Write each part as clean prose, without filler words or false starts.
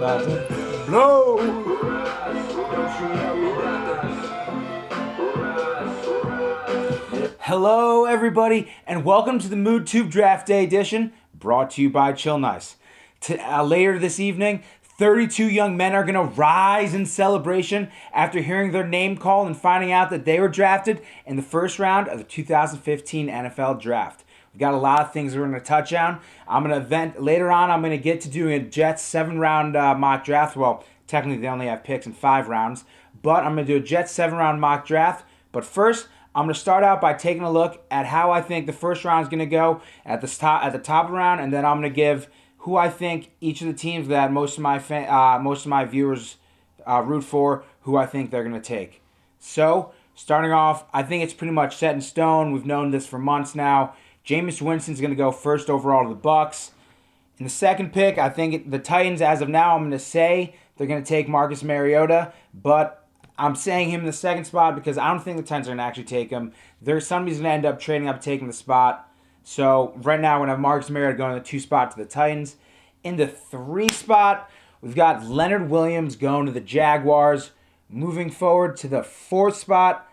about to blow. Hello, everybody, and welcome to the Mood Tube Draft Day edition, brought to you by Chill Nice. Later this evening, 32 young men are going to rise in celebration after hearing their name called and finding out that they were drafted in the first round of the 2015 NFL Draft. We've got a lot of things we're going to touch on. Later on, I'm going to get to doing a Jets 7-round mock draft. Well, technically they only have picks in 5 rounds, but I'm going to do a Jets 7-round mock draft. But first, I'm going to start out by taking a look at how I think the first round is going to go at the top of the round, and then I'm going to give who I think each of the teams that most of my viewers root for, who I think they're going to take. So, starting off, I think it's pretty much set in stone. We've known this for months now. Jameis Winston's going to go first overall to the Bucs. In the second pick, I think the Titans, as of now, I'm going to say they're going to take Marcus Mariota, but I'm saying him in the second spot because I don't think the Titans are going to actually take him. Somebody's going to end up trading up, taking the spot. So right now, we're going to have Marcus Mariota going to the 2 spot to the Titans. In the 3 spot, we've got Leonard Williams going to the Jaguars. Moving forward to the 4th spot,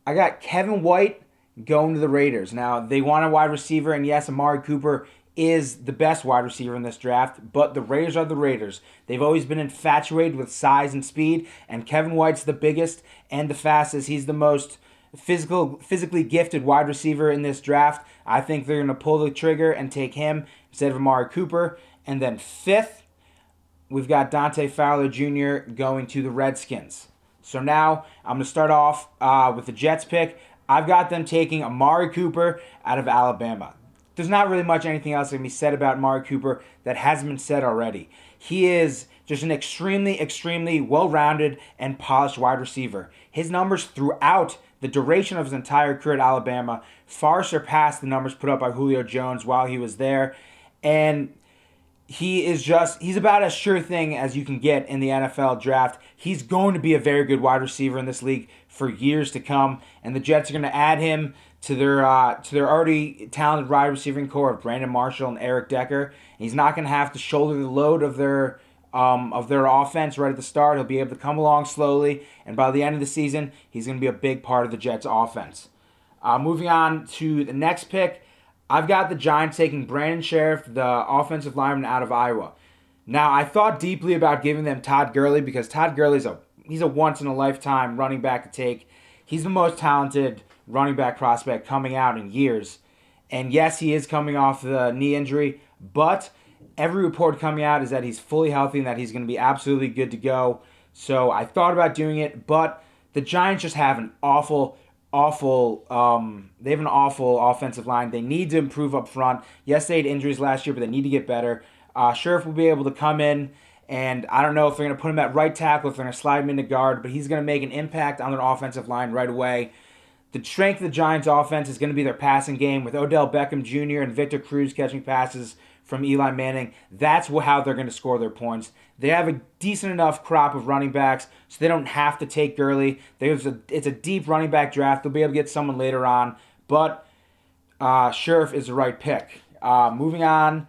I got Kevin White going to the Raiders. Now, they want a wide receiver, and yes, Amari Cooper is the best wide receiver in this draft, but the Raiders are the Raiders. They've always been infatuated with size and speed, and Kevin White's the biggest and the fastest. He's the most physically gifted wide receiver in this draft. I think they're going to pull the trigger and take him instead of Amari Cooper. And then 5th, we've got Dante Fowler Jr. going to the Redskins. So now I'm going to start off with the Jets pick. I've got them taking Amari Cooper out of Alabama. There's not really much anything else that can be said about Amari Cooper that hasn't been said already. He is just an extremely, extremely well-rounded and polished wide receiver. His numbers throughout the duration of his entire career at Alabama far surpassed the numbers put up by Julio Jones while he was there. And he's about as sure thing as you can get in the NFL draft. He's going to be a very good wide receiver in this league for years to come, and the Jets are going to add him to their already talented wide receiving core of Brandon Marshall and Eric Decker. And he's not going to have to shoulder the load of their offense right at the start. He'll be able to come along slowly, and by the end of the season, he's going to be a big part of the Jets' offense. Moving on to the next pick, I've got the Giants taking Brandon Sheriff, the offensive lineman out of Iowa. Now, I thought deeply about giving them Todd Gurley because Todd Gurley's he's a once-in-a-lifetime running back to take. He's the most talented running back prospect coming out in years. And yes, he is coming off the knee injury, but every report coming out is that he's fully healthy and that he's going to be absolutely good to go. So I thought about doing it, but the Giants just have an awful offensive line. They need to improve up front. Yes, they had injuries last year, but they need to get better. Sheriff will be able to come in, and I don't know if they're going to put him at right tackle, if they're going to slide him into guard, but he's going to make an impact on their offensive line right away. The strength of the Giants' offense is going to be their passing game with Odell Beckham Jr. and Victor Cruz catching passes from Eli Manning. That's how they're going to score their points. They have a decent enough crop of running backs, so they don't have to take Gurley. It's a deep running back draft. They'll be able to get someone later on, but Sheriff is the right pick. Moving on,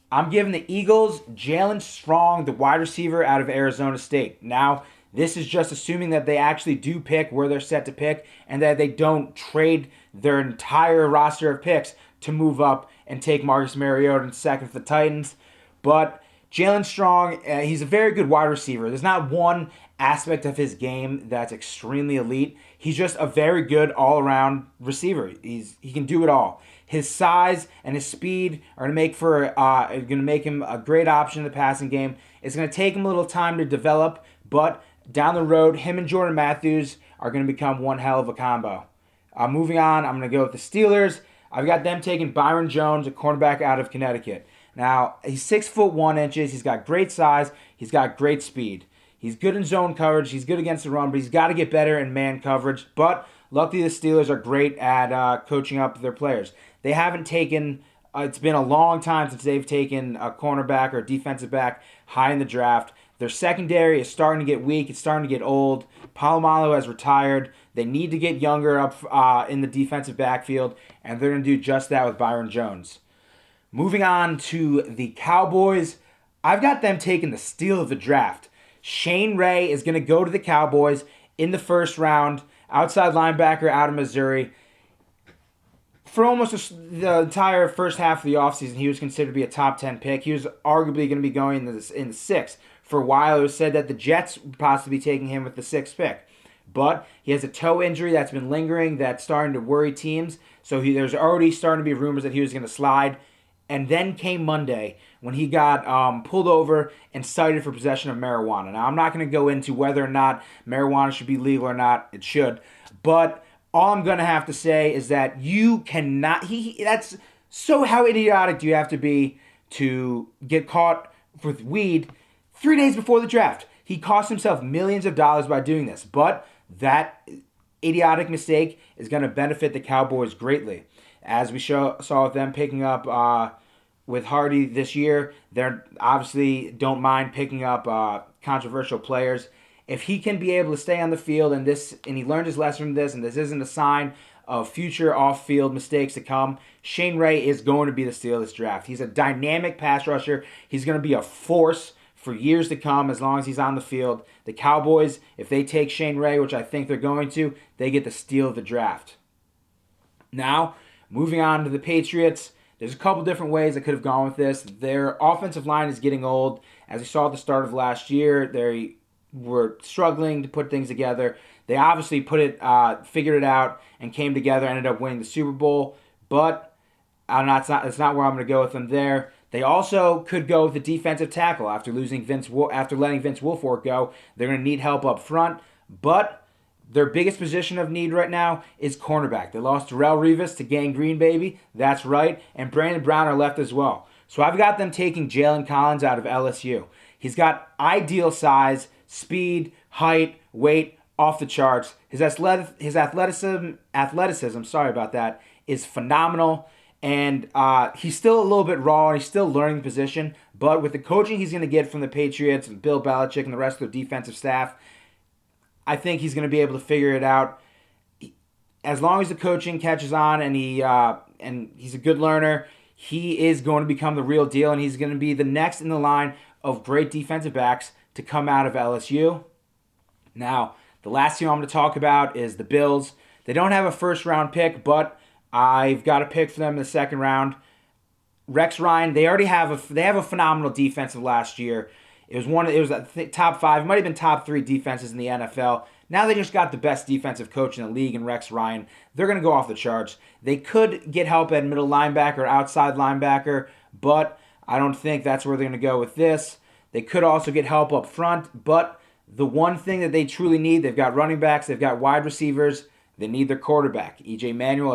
I'm giving the Eagles Jalen Strong, the wide receiver out of Arizona State. Now, this is just assuming that they actually do pick where they're set to pick and that they don't trade their entire roster of picks to move up and take Marcus Mariota in second for the Titans. But Jalen Strong, he's a very good wide receiver. There's not one aspect of his game that's extremely elite. He's just a very good all-around receiver. He can do it all. His size and his speed are going to make him a great option in the passing game. It's going to take him a little time to develop, but down the road, him and Jordan Matthews are going to become one hell of a combo. Moving on, I'm going to go with the Steelers. I've got them taking Byron Jones, a cornerback out of Connecticut. Now, he's 6'1". He's got great size. He's got great speed. He's good in zone coverage. He's good against the run, but he's got to get better in man coverage. But luckily, the Steelers are great at coaching up their players. They haven't taken it's been a long time since they've taken a cornerback or a defensive back high in the draft. Their secondary is starting to get weak. It's starting to get old. Palomalu has retired. They need to get younger up in the defensive backfield, and they're going to do just that with Byron Jones. Moving on to the Cowboys, I've got them taking the steal of the draft. Shane Ray is going to go to the Cowboys in the first round, outside linebacker out of Missouri. For almost the entire first half of the offseason, he was considered to be a top 10 pick. He was arguably going to be going in the sixth. For a while, it was said that the Jets would possibly be taking him with the sixth pick. But he has a toe injury that's been lingering, that's starting to worry teams. So there's already starting to be rumors that he was going to slide. And then came Monday when he got pulled over and cited for possession of marijuana. Now, I'm not going to go into whether or not marijuana should be legal or not. It should. But all I'm going to have to say is that you cannot... That's so how idiotic do you have to be to get caught with weed 3 days before the draft? He cost himself millions of dollars by doing this. But that idiotic mistake is going to benefit the Cowboys greatly. As we saw with them picking up with Hardy this year, they obviously don't mind picking up controversial players. If he can be able to stay on the field and he learned his lesson from this, and this isn't a sign of future off-field mistakes to come, Shane Ray is going to be the steal of this draft. He's a dynamic pass rusher. He's going to be a force for years to come as long as he's on the field. The Cowboys, if they take Shane Ray, which I think they're going to, they get the steal of the draft. Now, moving on to the Patriots, there's a couple different ways I could have gone with this. Their offensive line is getting old. As we saw at the start of last year, they were struggling to put things together. They obviously figured it out and came together, ended up winning the Super Bowl. But that's not where I'm going to go with them there. They also could go with the defensive tackle after letting Vince Wilfork go. They're going to need help up front, but their biggest position of need right now is cornerback. They lost Darrelle Revis to gangrene, baby. That's right. And Brandon Brown are left as well. So I've got them taking Jalen Collins out of LSU. He's got ideal size, speed, height, weight, off the charts. His athleticism, sorry about that, is phenomenal. And he's still a little bit raw, and he's still learning the position. But with the coaching he's going to get from the Patriots and Bill Belichick and the rest of the defensive staff, I think he's going to be able to figure it out. As long as the coaching catches on and he's a good learner, he is going to become the real deal, and he's going to be the next in the line of great defensive backs to come out of LSU. Now, the last team I'm going to talk about is the Bills. They don't have a first-round pick, but I've got a pick for them in the second round. Rex Ryan, they have a phenomenal defense of last year. It was top 5, it might have been top 3 defenses in the NFL. Now they just got the best defensive coach in the league in Rex Ryan. They're going to go off the charts. They could get help at middle linebacker, outside linebacker, but I don't think that's where they're going to go with this. They could also get help up front, but the one thing that they truly need, they've got running backs, they've got wide receivers, they need their quarterback. E.J. Manuel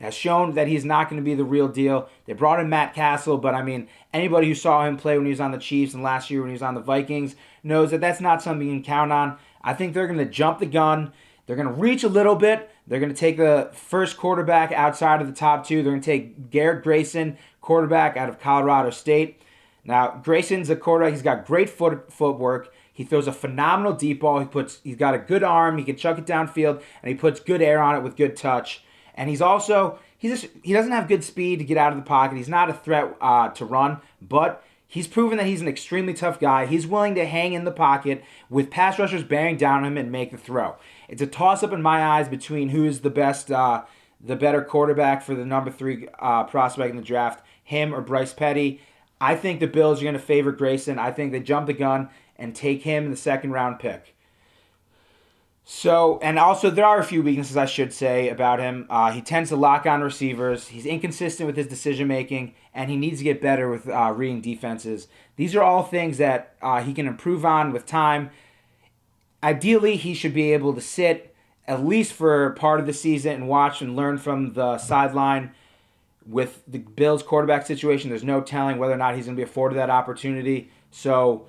has shown that he's not going to be the real deal. They brought in Matt Castle, but I mean, anybody who saw him play when he was on the Chiefs and last year when he was on the Vikings knows that that's not something you can count on. I think they're going to jump the gun. They're going to reach a little bit. They're going to take the first quarterback outside of the top 2. They're going to take Garrett Grayson, quarterback out of Colorado State. Now, Grayson's a quarterback. He's got great footwork. He throws a phenomenal deep ball. He's got a good arm. He can chuck it downfield, and he puts good air on it with good touch. And he doesn't have good speed to get out of the pocket. He's not a threat to run, but he's proven that he's an extremely tough guy. He's willing to hang in the pocket with pass rushers bearing down on him and make the throw. It's a toss-up in my eyes between who is the better quarterback for the number 3 prospect in the draft, him or Bryce Petty. I think the Bills are going to favor Grayson. I think they jump the gun and take him in the second-round pick. So, and also there are a few weaknesses I should say about him. He tends to lock on receivers. He's inconsistent with his decision-making, and he needs to get better with reading defenses. These are all things that he can improve on with time. Ideally, he should be able to sit at least for part of the season and watch and learn from the sideline. With the Bills' quarterback situation, there's no telling whether or not he's going to be afforded that opportunity. So,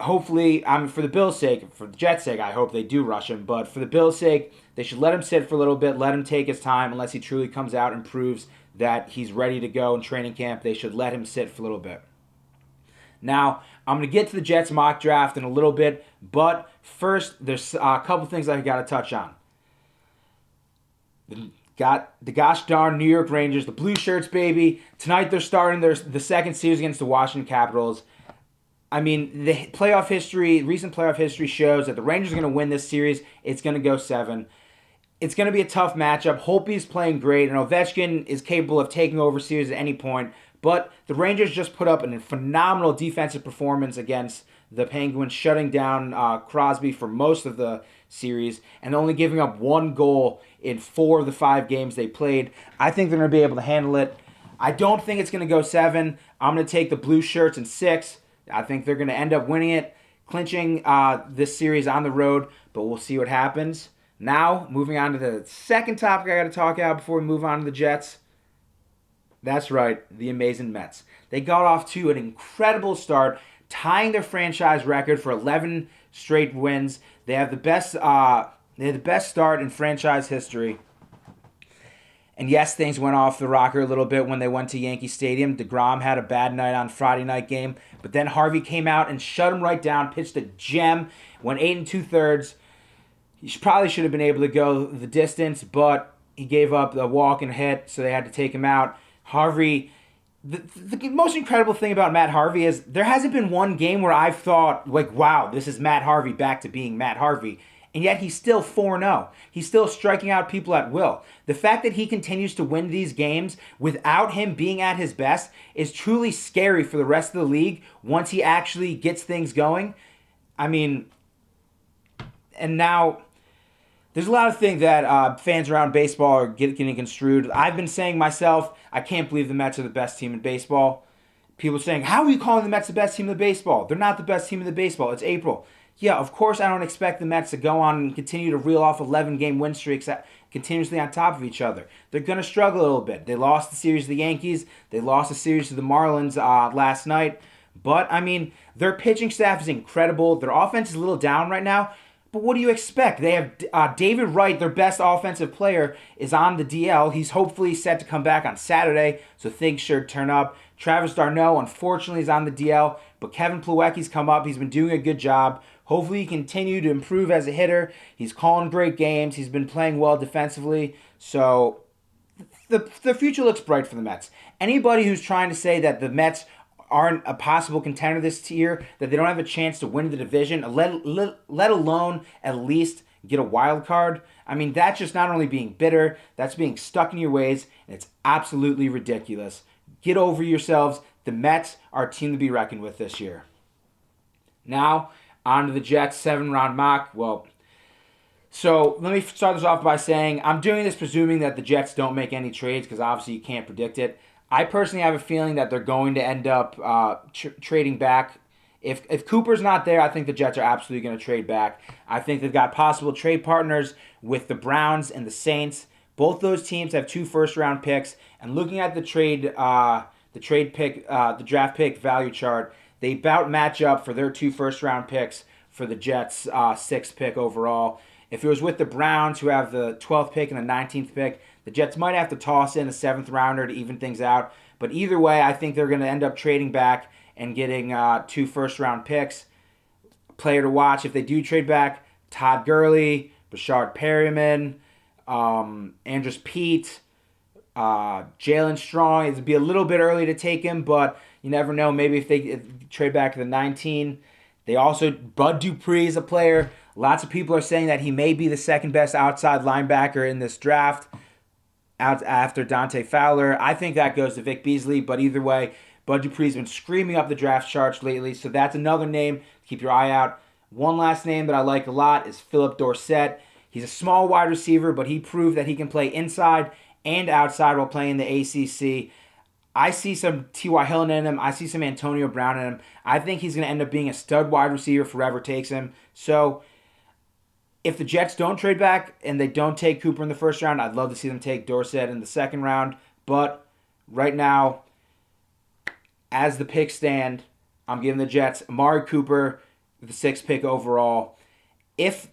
hopefully, for the Bills' sake, for the Jets' sake, I hope they do rush him. But for the Bills' sake, they should let him sit for a little bit, let him take his time. Unless he truly comes out and proves that he's ready to go in training camp, they should let him sit for a little bit. Now, I'm going to get to the Jets mock draft in a little bit, but first, there's a couple things I've got to touch on. The Got the gosh darn New York Rangers, the blue shirts, baby. Tonight they're starting the second series against the Washington Capitals. I mean, the recent playoff history shows that the Rangers are going to win this series. It's going to go 7. It's going to be a tough matchup. Holtby's playing great, and Ovechkin is capable of taking over series at any point. But the Rangers just put up a phenomenal defensive performance against the Penguins, shutting down Crosby for most of the series and only giving up 1 goal in 4 of the 5 games they played. I think they're going to be able to handle it. I don't think it's going to go 7. I'm going to take the blue shirts in 6. I think they're going to end up winning it, clinching this series on the road, but we'll see what happens. Now, moving on to the second topic I got to talk about before we move on to the Jets. That's right, the amazing Mets. They got off to an incredible start, tying their franchise record for 11 straight wins. They have the best start in franchise history. And yes, things went off the rocker a little bit when they went to Yankee Stadium. DeGrom had a bad night on Friday night game, but then Harvey came out and shut him right down, pitched a gem, went 8 2/3. He probably should have been able to go the distance, but he gave up a walk and hit, so they had to take him out. Harvey, the most incredible thing about Matt Harvey is there hasn't been one game where I've thought, like, wow, this is Matt Harvey back to being Matt Harvey. And yet he's still 4-0. He's still striking out people at will. The fact that he continues to win these games without him being at his best is truly scary for the rest of the league once he actually gets things going. I mean, and now there's a lot of things that fans around baseball are getting construed. I've been saying myself, I can't believe the Mets are the best team in baseball. People are saying, how are you calling the Mets the best team in the baseball? They're not the best team in the baseball. It's April. Yeah, of course I don't expect the Mets to go on and continue to reel off 11-game win streaks continuously on top of each other. They're going to struggle a little bit. They lost the series to the Yankees. They lost the series to the Marlins last night. But, I mean, their pitching staff is incredible. Their offense is a little down right now. But what do you expect? They have David Wright, their best offensive player, is on the DL. He's hopefully set to come back on Saturday, so things should turn up. Travis d'Arnaud, unfortunately, is on the DL, but Kevin Plawecki's come up. He's been doing a good job. Hopefully he continue to improve as a hitter. He's calling great games. He's been playing well defensively. So the future looks bright for the Mets. Anybody who's trying to say that the Mets aren't a possible contender this year, that they don't have a chance to win the division, let alone at least get a wild card, I mean, that's just not only being bitter, that's being stuck in your ways, and it's absolutely ridiculous. Get over yourselves. The Mets are a team to be reckoned with this year. Now, on to the Jets 7-round mock. Well, so let me start this off by saying I'm doing this presuming that the Jets don't make any trades because obviously you can't predict it. I personally have a feeling that they're going to end up trading back. If Cooper's not there, I think the Jets are absolutely going to trade back. I think they've got possible trade partners with the Browns and the Saints. Both those teams have 2 first-round picks. And looking at the draft pick value chart, they about match up for their 2 first-round picks for the Jets' 6th pick overall. If it was with the Browns, who have the 12th pick and the 19th pick, the Jets might have to toss in a 7th rounder to even things out. But either way, I think they're going to end up trading back and getting 2 first-round picks. Player to watch if they do trade back: Todd Gurley, Bashard Perryman, Andrus Peat, Jalen Strong. It'd be a little bit early to take him, but you never know. Maybe if they trade back to the 19. They also, Bud Dupree is a player. Lots of people are saying that he may be the second best outside linebacker in this draft after Dante Fowler. I think that goes to Vic Beasley, but either way, Bud Dupree's been screaming up the draft charts lately, so that's another name to keep your eye out. One last name that I like a lot is Philip Dorsett. He's a small wide receiver, but he proved that he can play inside and outside while playing the ACC. I see some T.Y. Hilton in him. I see some Antonio Brown in him. I think he's going to end up being a stud wide receiver if forever takes him. So if the Jets don't trade back and they don't take Cooper in the first round, I'd love to see them take Dorsett in the second round. But right now, as the picks stand, I'm giving the Jets Amari Cooper, the 6th pick overall. If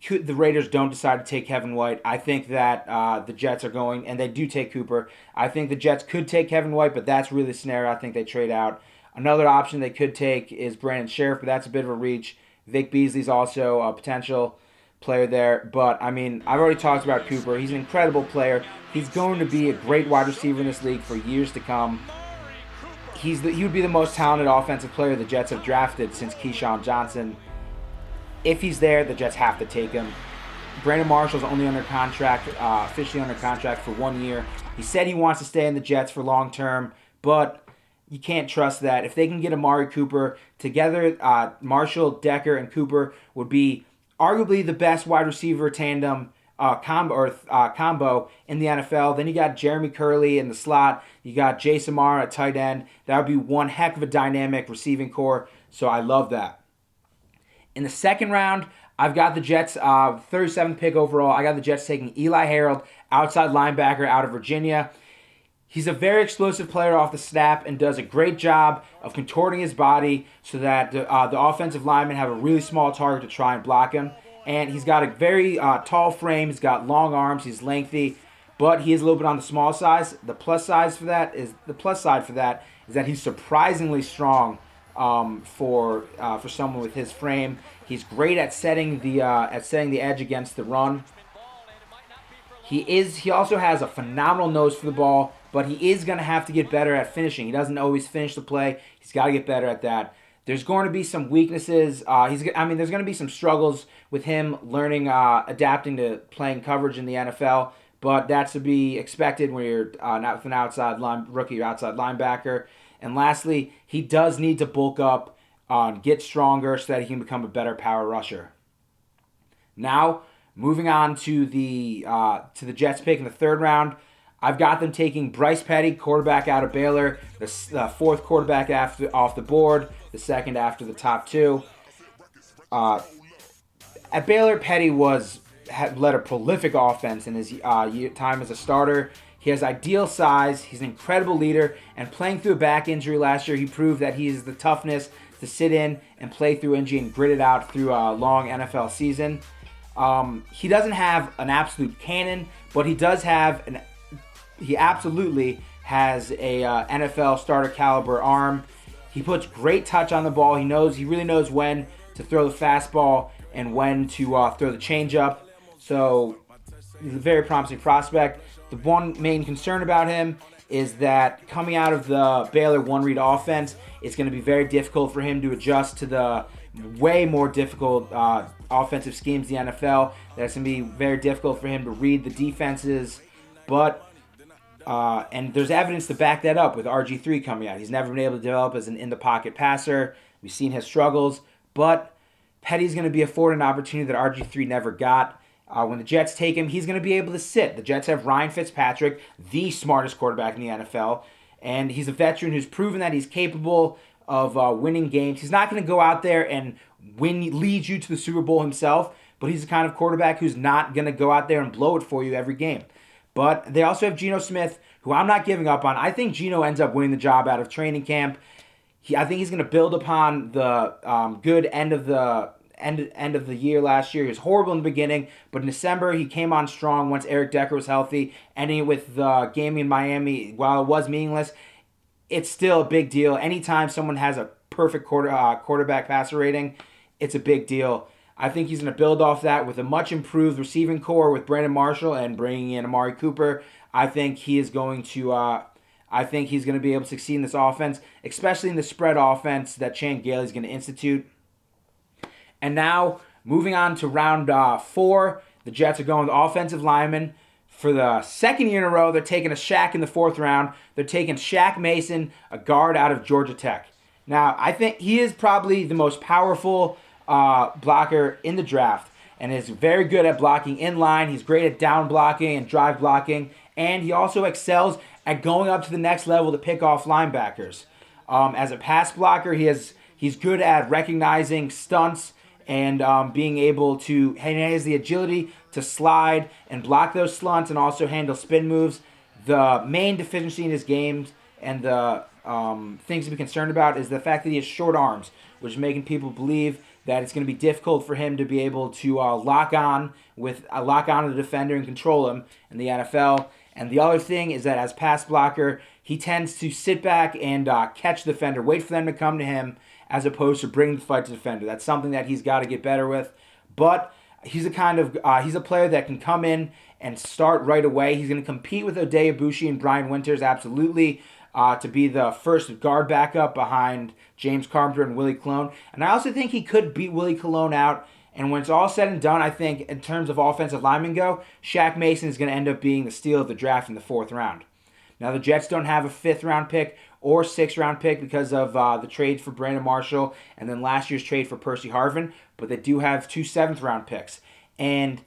the Raiders don't decide to take Kevin White, I think that the Jets are going, and they do take Cooper. I think the Jets could take Kevin White, but that's really the scenario I think they trade out. Another option they could take is Brandon Sheriff, but that's a bit of a reach. Vic Beasley's also a potential. player there. But I mean, I've already talked about Cooper. He's an incredible player. He's going to be a great wide receiver in this league for years to come. He would be the most talented offensive player the Jets have drafted since Keyshawn Johnson. If he's there, the Jets have to take him. Brandon Marshall's only under contract, officially under contract for 1 year. He said he wants to stay in the Jets for long term, but you can't trust that. If they can get Amari Cooper together, Marshall, Decker, and Cooper would be arguably the best wide receiver tandem combo in the NFL. Then you got Jeremy Curley in the slot. You got Jay Samara at tight end. That would be one heck of a dynamic receiving core. So I love that. In the second round, I've got the Jets, 37th pick overall. I got the Jets taking Eli Harold, outside linebacker out of Virginia. He's a very explosive player off the snap and does a great job of contorting his body so that the offensive linemen have a really small target to try and block him. And he's got a very tall frame. He's got long arms. He's lengthy, but he is a little bit on the small size. The plus side for that is that he's surprisingly strong for someone with his frame. He's great at setting the edge against the run. He also has a phenomenal nose for the ball, but he is going to have to get better at finishing. He doesn't always finish the play. He's got to get better at that. There's going to be some weaknesses. There's going to be some struggles with him learning, adapting to playing coverage in the NFL. But that's to be expected when you're not with an rookie outside linebacker. And lastly, he does need to bulk up, get stronger so that he can become a better power rusher. Now, moving on to the Jets pick in the third round, I've got them taking Bryce Petty, quarterback out of Baylor, the fourth quarterback off the board, the second after the top two. At Baylor, Petty had led a prolific offense in his time as a starter. He has ideal size. He's an incredible leader. And playing through a back injury last year, he proved that he has the toughness to sit in and play through injury and grit it out through a long NFL season. He doesn't have an absolute cannon, but he absolutely has a NFL starter caliber arm. He puts great touch on the ball. He really knows when to throw the fastball and when to throw the changeup. So he's a very promising prospect. The one main concern about him is that coming out of the Baylor one-read offense, it's going to be very difficult for him to adjust to the way more difficult offensive schemes in the NFL. That's going to be very difficult for him to read the defenses. But and there's evidence to back that up with RG3 coming out. He's never been able to develop as an in-the-pocket passer. We've seen his struggles. But Petty's going to be afforded an opportunity that RG3 never got. When the Jets take him, he's going to be able to sit. The Jets have Ryan Fitzpatrick, the smartest quarterback in the NFL, and he's a veteran who's proven that he's capable of winning games. He's not going to go out there and lead you to the Super Bowl himself, but he's the kind of quarterback who's not going to go out there and blow it for you every game. But they also have Geno Smith, who I'm not giving up on. I think Geno ends up winning the job out of training camp. I think he's going to build upon the good end of the year last year. He was horrible in the beginning, but in December he came on strong once Eric Decker was healthy. Ending it with the game in Miami, while it was meaningless, it's still a big deal. Anytime someone has a perfect quarterback passer rating, it's a big deal. I think he's going to build off that with a much improved receiving core with Brandon Marshall and bringing in Amari Cooper. I think he is going to. I think he's going to be able to succeed in this offense, especially in the spread offense that Chan Gailey is going to institute. And now, moving on to round 4, the Jets are going with offensive linemen. For the second year in a row, they're taking a Shaq in the 4th round. They're taking Shaq Mason, a guard out of Georgia Tech. Now, I think he is probably the most powerful blocker in the draft and is very good at blocking in line. He's great at down blocking and drive blocking. And he also excels at going up to the next level to pick off linebackers. As a pass blocker, he's good at recognizing stunts and being able to, he has the agility to slide and block those slunts and also handle spin moves. The main deficiency in his games and the things to be concerned about is the fact that he has short arms, which is making people believe that it's going to be difficult for him to be able to lock on the defender and control him in the NFL. And the other thing is that as pass blocker, he tends to sit back and catch the defender, wait for them to come to him, as opposed to bringing the fight to the defender. That's something that he's got to get better with. But He's he's a player that can come in and start right away. He's going to compete with Oday Abushi and Brian Winters, absolutely, to be the first guard backup behind James Carpenter and Willie Colon. And I also think he could beat Willie Colon out. And when it's all said and done, I think in terms of offensive linemen go, Shaq Mason is going to end up being the steal of the draft in the 4th round. Now, the Jets don't have a 5th round pick or 6th round pick because of the trade for Brandon Marshall and then last year's trade for Percy Harvin, but they do have 2 7th round picks. And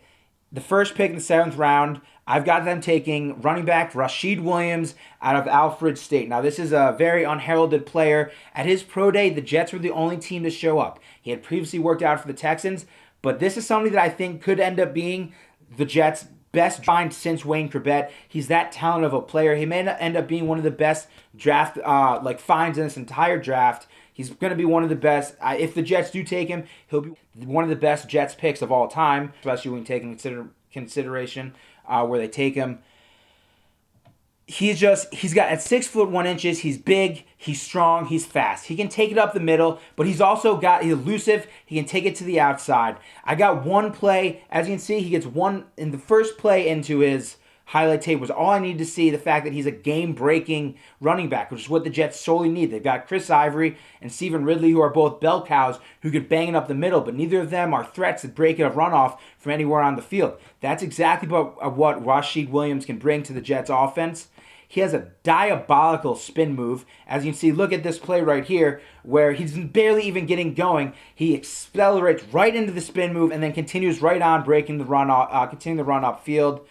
the first pick in the 7th round, I've got them taking running back Rashid Williams out of Alfred State. Now, this is a very unheralded player. At his pro day, the Jets were the only team to show up. He had previously worked out for the Texans, but this is somebody that I think could end up being the Jets' best find since Wayne Corbett. He's that talented of a player. He may end up being one of the best draft finds in this entire draft. He's going to be one of the best. If the Jets do take him, he'll be one of the best Jets picks of all time, especially when you take into consideration where they take him. He's got at 6'1". He's big, he's strong, he's fast. He can take it up the middle, but he's elusive. He can take it to the outside. I got one play, as you can see, he gets one in the first play into his highlight tape was all I needed to see, the fact that he's a game-breaking running back, which is what the Jets solely need. They've got Chris Ivory and Stephen Ridley, who are both bell cows, who could bang it up the middle, but neither of them are threats that break a runoff from anywhere on the field. That's exactly what Rashid Williams can bring to the Jets offense. He has a diabolical spin move. As you can see, look at this play right here, where he's barely even getting going. He accelerates right into the spin move and then continues right on, breaking the run, continuing the run upfield.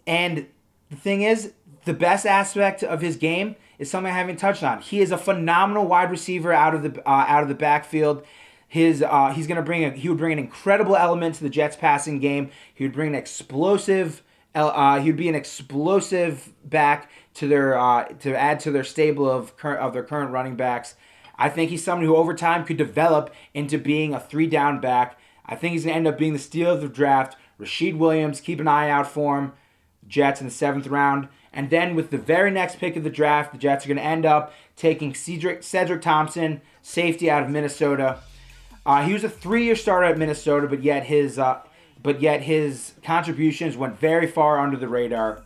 And the thing is, the best aspect of his game is something I haven't touched on. He is a phenomenal wide receiver out of the backfield. He would bring an incredible element to the Jets passing game. He would bring an explosive. He would be an explosive back to their to add to their stable of their current running backs. I think he's someone who over time could develop into being a 3-down back. I think he's going to end up being the steal of the draft. Rashid Williams, keep an eye out for him. Jets in the 7th round. And then with the very next pick of the draft, the Jets are going to end up taking Cedric Thompson, safety out of Minnesota. He was a 3-year starter at Minnesota, but yet his contributions went very far under the radar.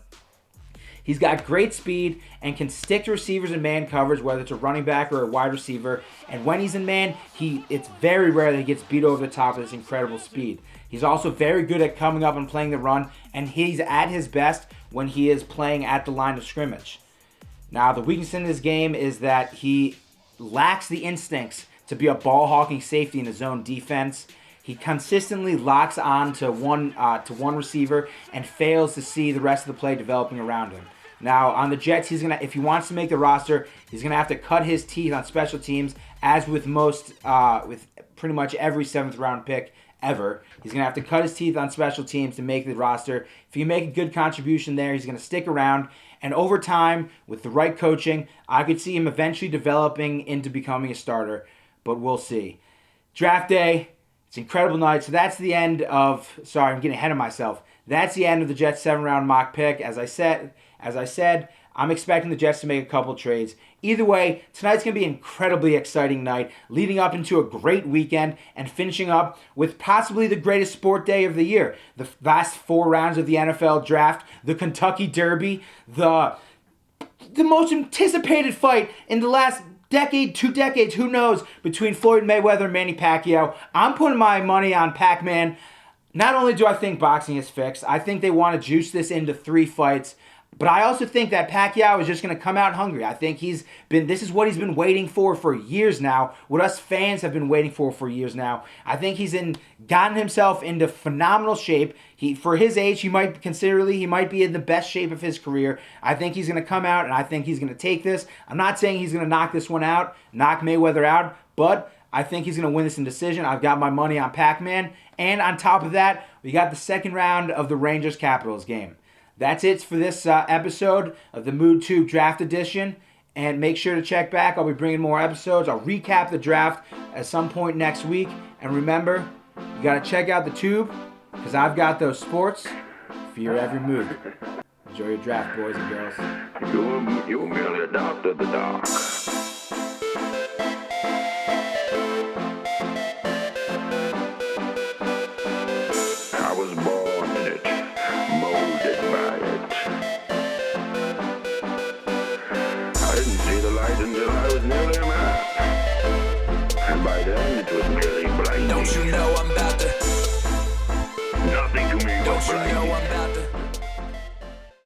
He's got great speed and can stick to receivers in man coverage, whether it's a running back or a wide receiver. And when he's in man, it's very rare that he gets beat over the top with his incredible speed. He's also very good at coming up and playing the run, and he's at his best when he is playing at the line of scrimmage. Now, the weakness in this game is that he lacks the instincts to be a ball-hawking safety in his zone defense. He consistently locks on to one receiver and fails to see the rest of the play developing around him. Now, on the Jets, if he wants to make the roster, he's gonna have to cut his teeth on special teams, as with with pretty much every 7th round pick ever. He's gonna have to cut his teeth on special teams to make the roster. If you make a good contribution there, he's gonna stick around. And over time, with the right coaching, I could see him eventually developing into becoming a starter. But we'll see. Draft day. It's an incredible night. So that's the end of... Sorry, I'm getting ahead of myself. That's the end of the Jets 7-round mock pick. As I said, I'm expecting the Jets to make a couple trades. Either way, tonight's going to be an incredibly exciting night, leading up into a great weekend and finishing up with possibly the greatest sport day of the year. The last 4 rounds of the NFL draft, the Kentucky Derby, the most anticipated fight in the last decade, 2 decades, who knows, between Floyd Mayweather and Manny Pacquiao. I'm putting my money on Pac-Man. Not only do I think boxing is fixed, I think they want to juice this into 3 fights. But I also think that Pacquiao is just going to come out hungry. I think this is what he's been waiting for years now. What us fans have been waiting for years now. I think he's gotten himself into phenomenal shape. For his age, he might be in the best shape of his career. I think he's going to come out and I think he's going to take this. I'm not saying he's going to knock this one out, knock Mayweather out, but I think he's going to win this in decision. I've got my money on Pac-Man. And on top of that, we got the 2nd round of the Rangers-Capitals game. That's it for this episode of the Mood Tube Draft Edition. And make sure to check back. I'll be bringing more episodes. I'll recap the draft at some point next week. And remember, you got to check out the Tube, because I've got those sports for your every mood. Enjoy your draft, boys and girls. You're merely a doctor of the dark. Nothing to me but Don't you Brady. know I'm about to